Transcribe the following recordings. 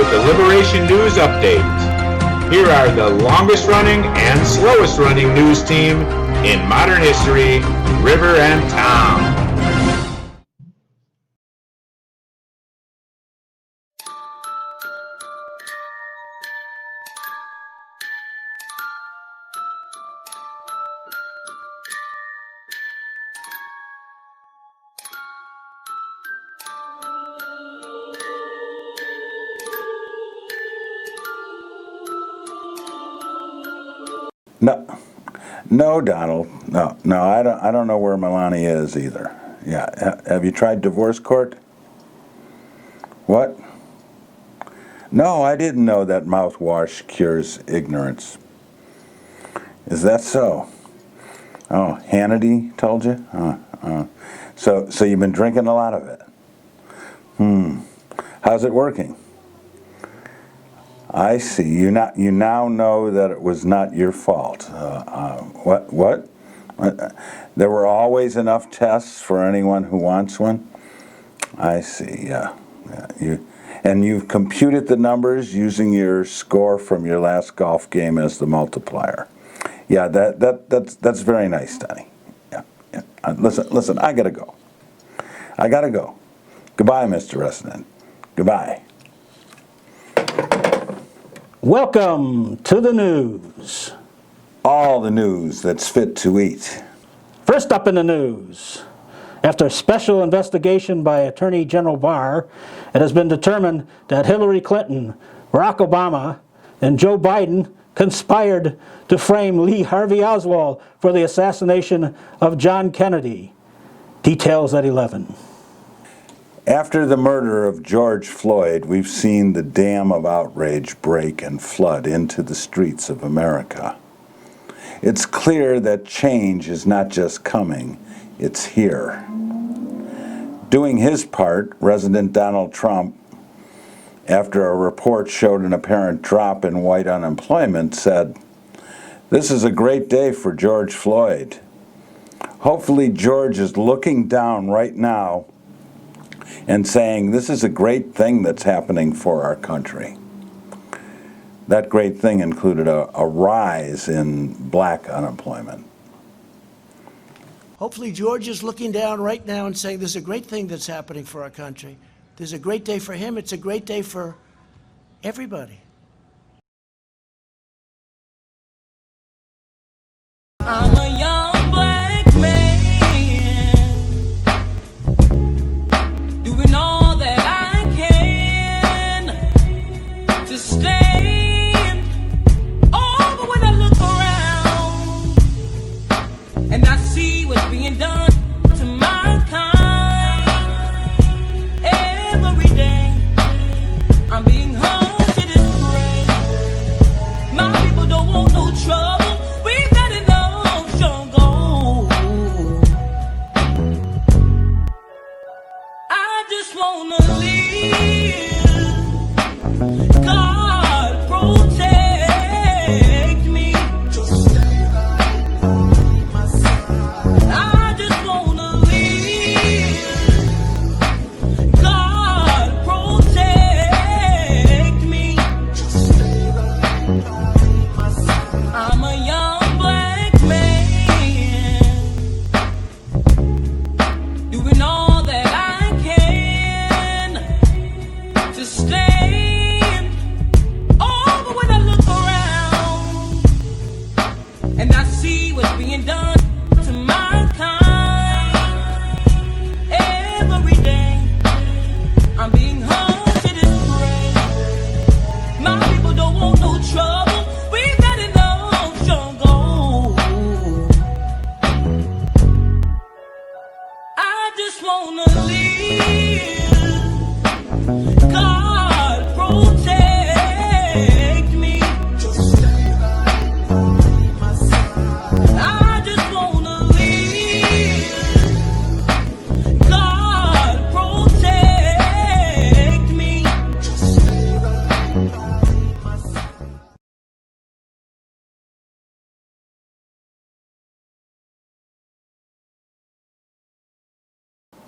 with the Liberation News Update. Here are the longest running and slowest running news team in modern history, River and Tom. No, Donald. No, I don't know where Melania is either. Yeah, have you tried divorce court? What? No, I didn't know that mouthwash cures ignorance. Is that so? Oh, Hannity told you? So you've been drinking a lot of it. How's it working? I see. You now know that it was not your fault. What? There were always enough tests for anyone who wants one? I see, yeah. You've computed the numbers using your score from your last golf game as the multiplier. Yeah, that's very nice, Donnie. Yeah. Listen, I gotta go. Goodbye, Mr. Resident. Goodbye. Welcome to the news. All the news that's fit to eat. First up in the news, after a special investigation by Attorney General Barr, it has been determined that Hillary Clinton, Barack Obama, and Joe Biden conspired to frame Lee Harvey Oswald for the assassination of John Kennedy. Details at 11. After the murder of George Floyd, we've seen the dam of outrage break and flood into the streets of America. It's clear that change is not just coming, it's here. Doing his part, President Donald Trump, after a report showed an apparent drop in white unemployment, said, "This is a great day for George Floyd." Hopefully George is looking down right now and saying, this is a great thing that's happening for our country. That great thing included a rise in black unemployment. Hopefully George is looking down right now and saying, there's a great thing that's happening for our country. There's a great day for him. It's a great day for everybody. I'm a young black man doing all that I can to stand. Oh, but when I look around and I see what's being done to my kind, every day I'm being hunted and prey. My people don't want no trouble. We've got enough struggle. I just wanna live. God protect me. I just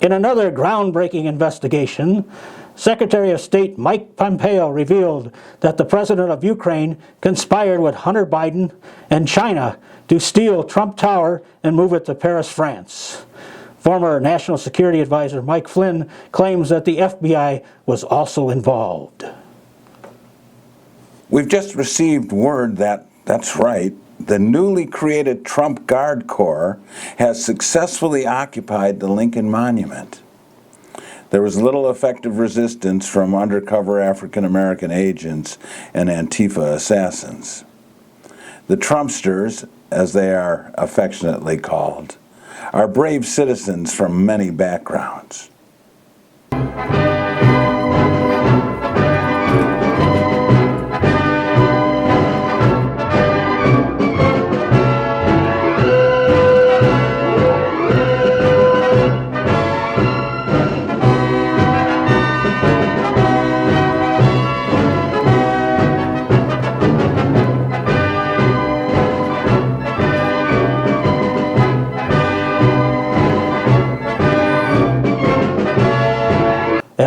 In another groundbreaking investigation, Secretary of State Mike Pompeo revealed that the president of Ukraine conspired with Hunter Biden and China to steal Trump Tower and move it to Paris, France. Former National Security Advisor Mike Flynn claims that the FBI was also involved. We've just received word that's right, the newly created Trump Guard Corps has successfully occupied the Lincoln Monument. There was little effective resistance from undercover African-American agents and Antifa assassins. The Trumpsters, as they are affectionately called, are brave citizens from many backgrounds.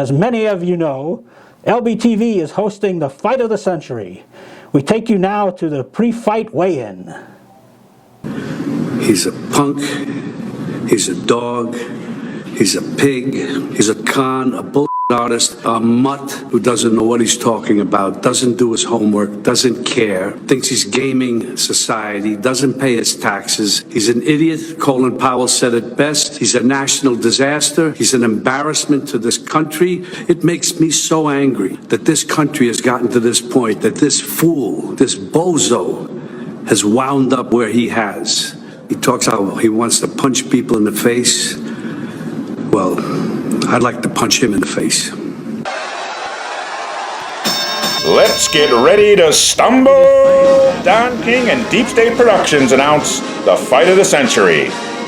As many of you know, LBTV is hosting the Fight of the Century. We take you now to the pre-fight weigh-in. He's a punk, he's a dog, he's a pig, he's a con, a bull artist, a mutt who doesn't know what he's talking about, doesn't do his homework, doesn't care, thinks he's gaming society, doesn't pay his taxes. He's an idiot. Colin Powell said it best. He's a national disaster. He's an embarrassment to this country. It makes me so angry that this country has gotten to this point, that this fool, this bozo, has wound up where he has. He talks how he wants to punch people in the face. Well, I'd like to punch him in the face. Let's get ready to stumble! Don King and Deep State Productions announce the Fight of the Century.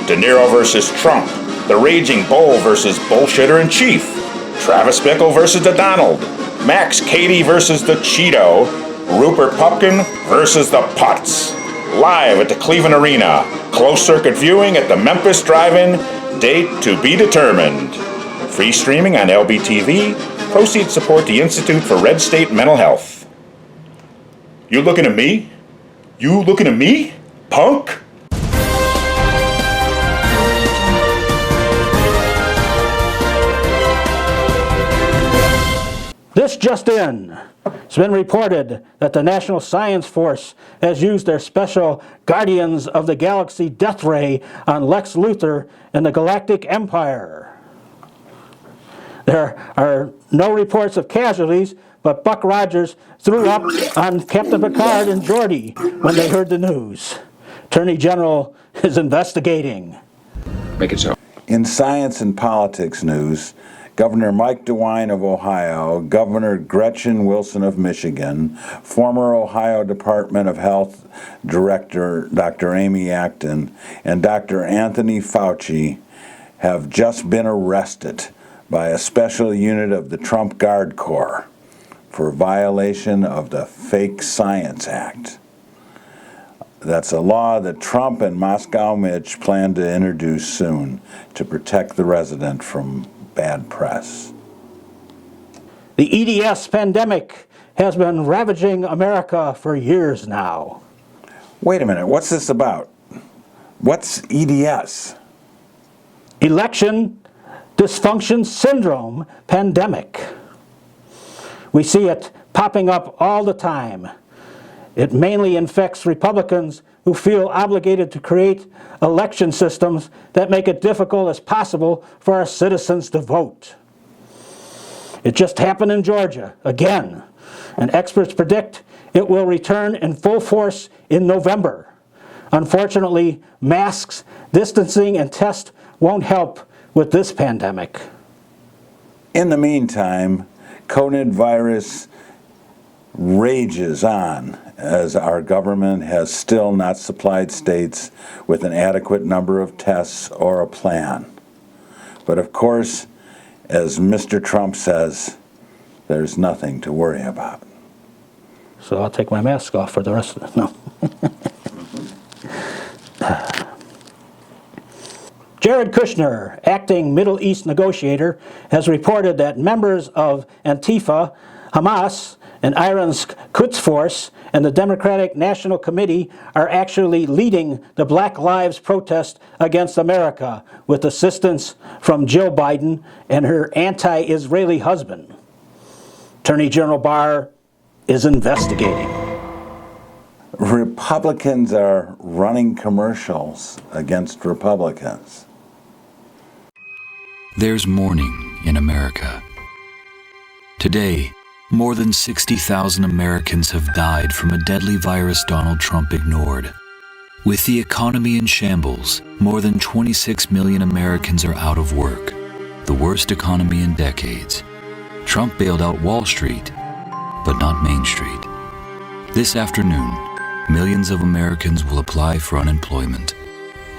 De Niro versus Trump. The Raging Bull versus Bullshitter in Chief. Travis Bickle versus the Donald. Max Cady versus the Cheeto. Rupert Pupkin versus the Putz. Live at the Cleveland Arena. Closed circuit viewing at the Memphis Drive-In. Date to be determined. Free streaming on LBTV. Proceeds support the Institute for Red State Mental Health. You looking at me? You looking at me? Punk? This just in. It's been reported that the National Science Force has used their special Guardians of the Galaxy death ray on Lex Luthor and the Galactic Empire. There are no reports of casualties, but Buck Rogers threw up on Captain Picard and Geordi when they heard the news. Attorney General is investigating. Make it so. In science and politics news, Governor Mike DeWine of Ohio, Governor Gretchen Wilson of Michigan, former Ohio Department of Health Director Dr. Amy Acton, and Dr. Anthony Fauci have just been arrested by a special unit of the Trump Guard Corps for violation of the Fake Science Act. That's a law that Trump and Moscow Mitch plan to introduce soon to protect the resident from bad press. The EDS pandemic has been ravaging America for years now. Wait a minute, what's this about? What's EDS? Election Dysfunction Syndrome Pandemic. We see it popping up all the time. It mainly infects Republicans who feel obligated to create election systems that make it difficult as possible for our citizens to vote. It just happened in Georgia, again, and experts predict it will return in full force in November. Unfortunately, masks, distancing, and tests won't help with this pandemic. In the meantime, COVID virus rages on as our government has still not supplied states with an adequate number of tests or a plan. But of course, as Mr. Trump says, there's nothing to worry about. So I'll take my mask off for the rest of it. No. Jared Kushner, acting Middle East negotiator, has reported that members of Antifa, Hamas, and Iran's Quds Force and the Democratic National Committee are actually leading the Black Lives protest against America with assistance from Jill Biden and her anti-Israeli husband. Attorney General Barr is investigating. Republicans are running commercials against Republicans. There's mourning in America. Today, more than 60,000 Americans have died from a deadly virus Donald Trump ignored. With the economy in shambles, more than 26 million Americans are out of work, the worst economy in decades. Trump bailed out Wall Street, but not Main Street. This afternoon, millions of Americans will apply for unemployment,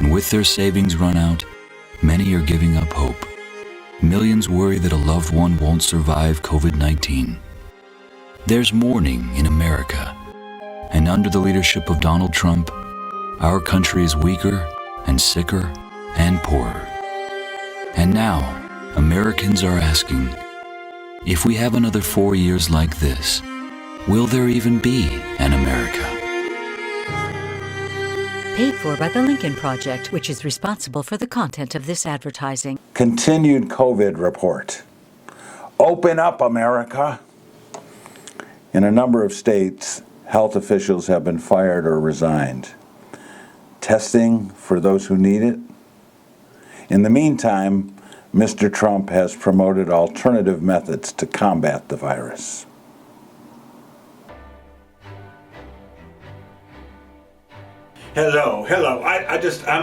and with their savings run out, many are giving up hope. Millions worry that a loved one won't survive COVID-19. There's mourning in America, and under the leadership of Donald Trump, our country is weaker and sicker and poorer. And now, Americans are asking, if we have another 4 years like this, will there even be an America? Paid for by the Lincoln Project, which is responsible for the content of this advertising. Continued COVID report. Open up, America. In a number of states, health officials have been fired or resigned. Testing for those who need it. In the meantime, Mr. Trump has promoted alternative methods to combat the virus. Hello. I'm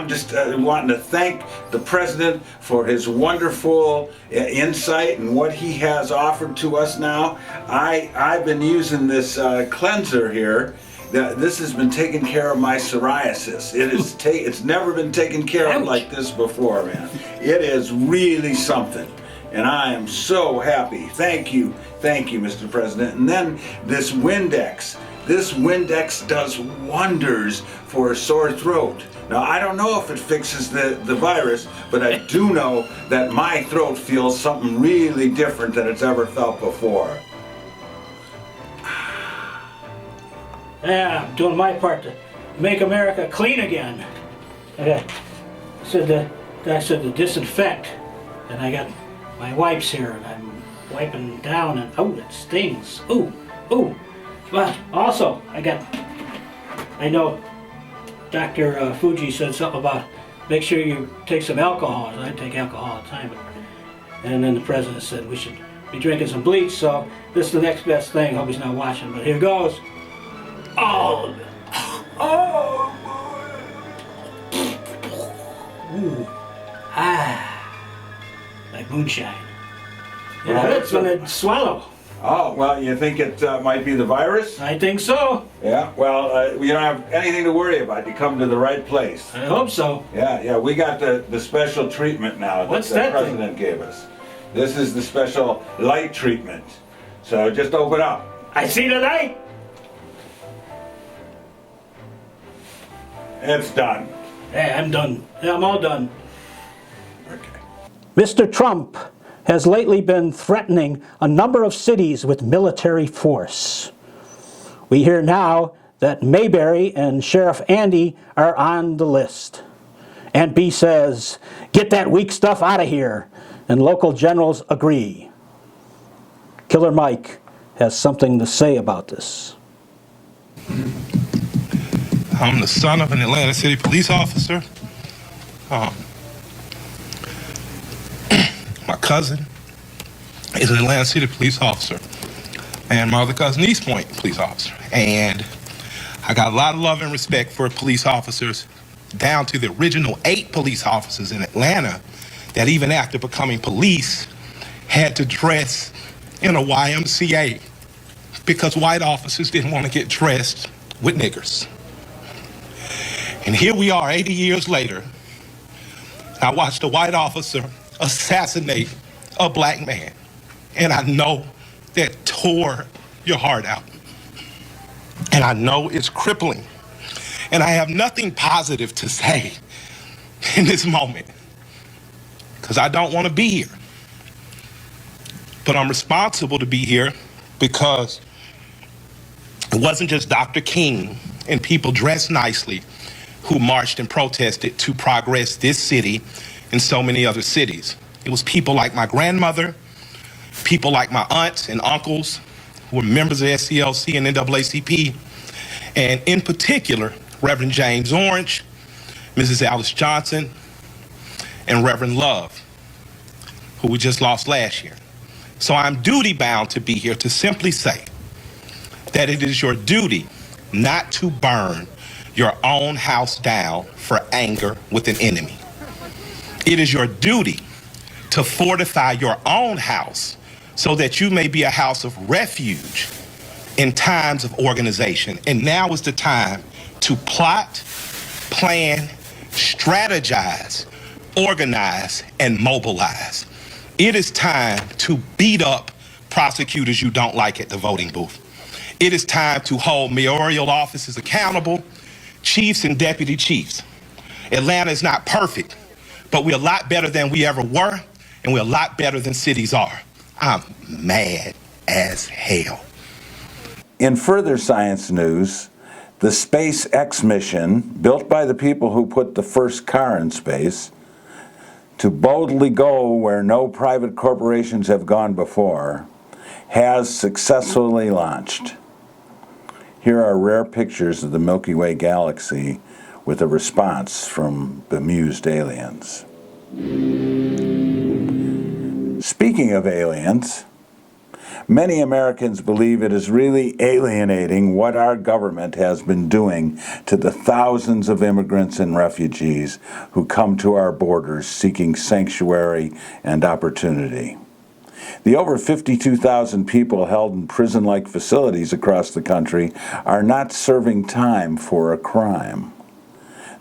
just wanting to thank the president for his wonderful insight and what he has offered to us now. I've been using this cleanser here. This has been taking care of my psoriasis. It's never been taken care of like this before, man. It is really something, and I am so happy. Thank you, Mr. President. And then this Windex. This Windex does wonders for a sore throat. Now, I don't know if it fixes the virus, but I do know that my throat feels something really different than it's ever felt before. Yeah, I'm doing my part to make America clean again. I said to disinfect, and I got my wipes here, and I'm wiping down, and oh, it stings. Ooh. But also, I know Dr. Fuji said something about make sure you take some alcohol. I take alcohol all the time. And then the president said we should be drinking some bleach, so this is the next best thing. Hope he's not watching, but here goes. Oh! Ooh. Like moonshine. It hurts when it swallow. Oh, well, you think it might be the virus? I think so. Yeah, well, you don't have anything to worry about. You come to the right place. I hope so. Yeah, we got the special treatment now What's that that the president gave us. This is the special light treatment. So just open up. I see the light. It's done. Hey, I'm done. Yeah, I'm all done. Okay. Mr. Trump has lately been threatening a number of cities with military force. We hear now that Mayberry and Sheriff Andy are on the list. Aunt B says, get that weak stuff out of here, and local generals agree. Killer Mike has something to say about this. I'm the son of an Atlanta City police officer. My cousin is an Atlanta City police officer, and my other cousin, East Point police officer. And I got a lot of love and respect for police officers, down to the original 8 police officers in Atlanta that even after becoming police had to dress in a YMCA because white officers didn't want to get dressed with niggers. And here we are 80 years later. I watched a white officer assassinate a black man. And I know that tore your heart out. And I know it's crippling. And I have nothing positive to say in this moment. because I don't want to be here. But I'm responsible to be here because it wasn't just Dr. King and people dressed nicely who marched and protested to progress this city and so many other cities. It was people like my grandmother, people like my aunts and uncles who were members of SCLC and NAACP, and in particular, Reverend James Orange, Mrs. Alice Johnson, and Reverend Love, who we just lost last year. So I'm duty bound to be here to simply say that it is your duty not to burn your own house down for anger with an enemy. It is your duty to fortify your own house so that you may be a house of refuge in times of organization. And now is the time to plot, plan, strategize, organize, and mobilize. It is time to beat up prosecutors you don't like at the voting booth. It is time to hold mayoral offices accountable, chiefs and deputy chiefs. Atlanta is not perfect, but we're a lot better than we ever were, and we're a lot better than cities are. I'm mad as hell. In further science news, the SpaceX mission, built by the people who put the first car in space, to boldly go where no private corporations have gone before, has successfully launched. Here are rare pictures of the Milky Way galaxy with a response from bemused aliens. Speaking of aliens, many Americans believe it is really alienating what our government has been doing to the thousands of immigrants and refugees who come to our borders seeking sanctuary and opportunity. The over 52,000 people held in prison-like facilities across the country are not serving time for a crime.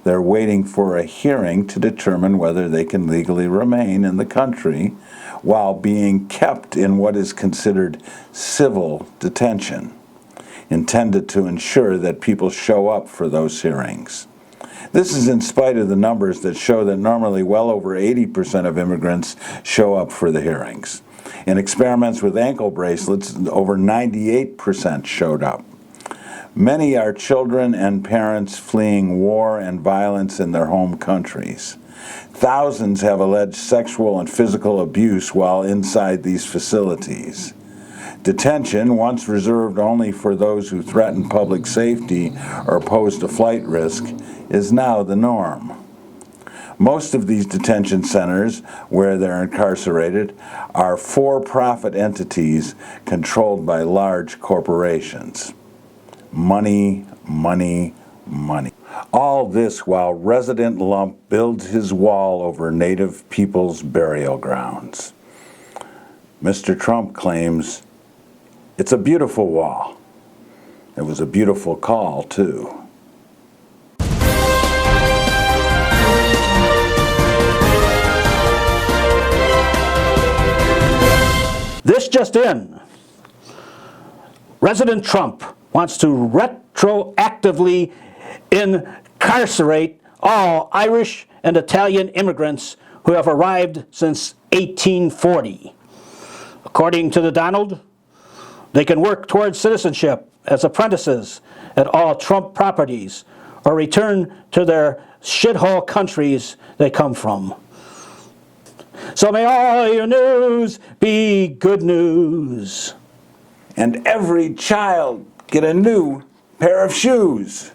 They're waiting for a hearing to determine whether they can legally remain in the country while being kept in what is considered civil detention, intended to ensure that people show up for those hearings. This is in spite of the numbers that show that normally well over 80% of immigrants show up for the hearings. In experiments with ankle bracelets, over 98% showed up. Many are children and parents fleeing war and violence in their home countries. Thousands have alleged sexual and physical abuse while inside these facilities. Detention, once reserved only for those who threaten public safety or posed a flight risk, is now the norm. Most of these detention centers, where they're incarcerated, are for-profit entities controlled by large corporations. Money, money, money. All this while Resident Lump builds his wall over Native people's burial grounds. Mr. Trump claims it's a beautiful wall. It was a beautiful call, too. This just in. President Trump wants to retroactively incarcerate all Irish and Italian immigrants who have arrived since 1840. According to the Donald, they can work towards citizenship as apprentices at all Trump properties or return to their shithole countries they come from. So may all your news be good news. And every child get a new pair of shoes.